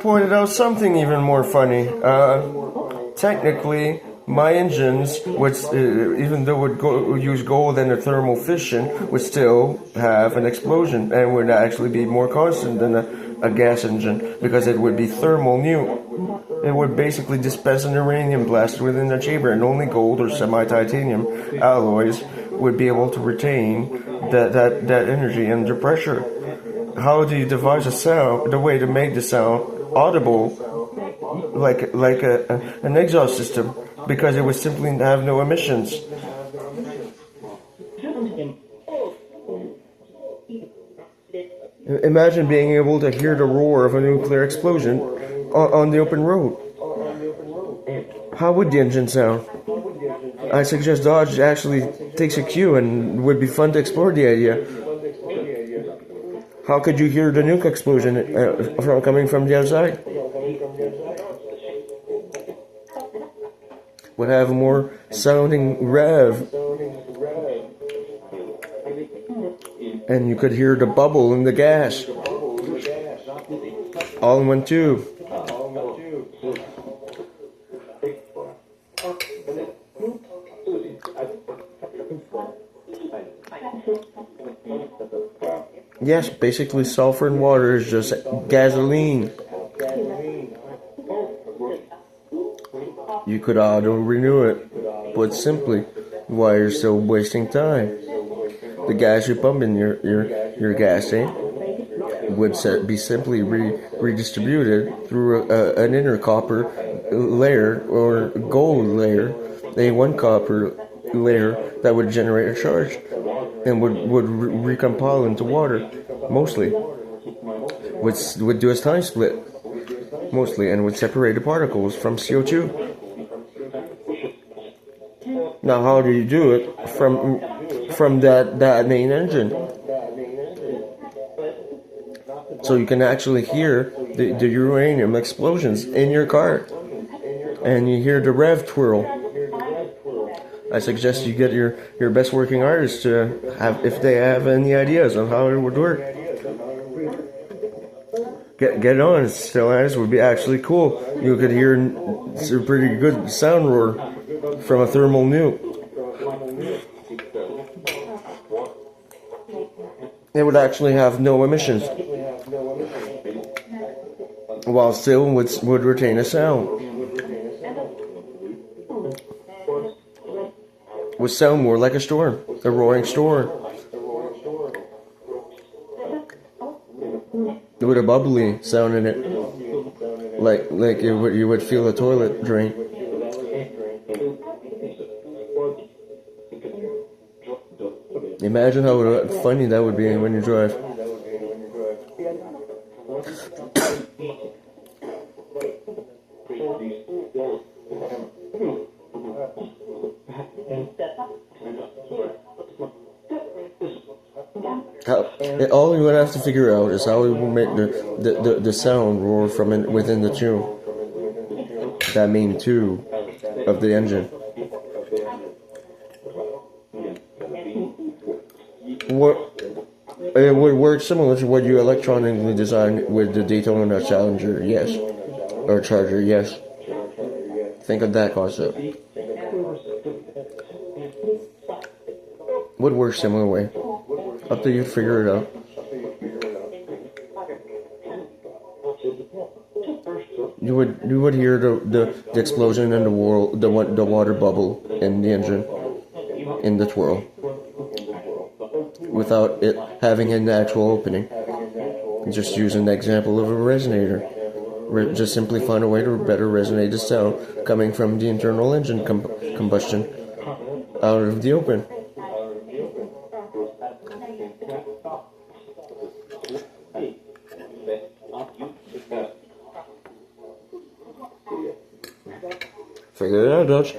pointed out something even more funny. Technically, my engines, would, even though it would use gold and a thermal fission, would still have an explosion and would actually be more constant than a gas engine because it would be thermal new. It would basically dispense an uranium blast within the chamber, and only gold or semi-titanium alloys would be able to retain that energy under pressure. How do you devise the way to make the sound audible, like an exhaust system, because it would simply have no emissions? Imagine being able to hear the roar of a nuclear explosion on the open road. How would the engine sound? I suggest Dodge actually takes a cue, and would be fun to explore the idea. How could you hear the nuke explosion coming from the outside? Would have more sounding rev, and you could hear the bubble in the gas, all in one tube. Yes, basically sulfur and water is just gasoline. You could auto-renew it, but simply, why you're still wasting time? The gas you pump in your gas tank would be simply redistributed through an inner copper layer or gold layer, a one copper layer that would generate a charge and would recompile into water, mostly. Would do a time split, mostly, and would separate the particles from CO2. Now, how do you do it from that main engine? So you can actually hear the uranium explosions in your car, and you hear the rev twirl. I suggest you get your best working artists to have, if they have any ideas on how it would work. Get on, Stellantis would be actually cool. You could hear a pretty good sound roar from a thermal nuke. It would actually have no emissions, while still would retain a sound. Would sound more like a storm, a roaring storm. With a bubbly sound in it, like you would feel a toilet drain. Imagine how funny that would be when you drive. All you would have to figure out is how we will make the sound roar from within the tube, that main tube of the engine. It would work similar to what you electronically designed with the Daytona Challenger, yes, or Charger, yes. Think of that concept. Would work similar way. Up to you to figure it out. You would hear the explosion and the water bubble in the engine, in the twirl, without it having an actual opening. Just use an example of a resonator. Just simply find a way to better resonate the sound coming from the internal engine combustion out of the open. Figure it out, Dodge.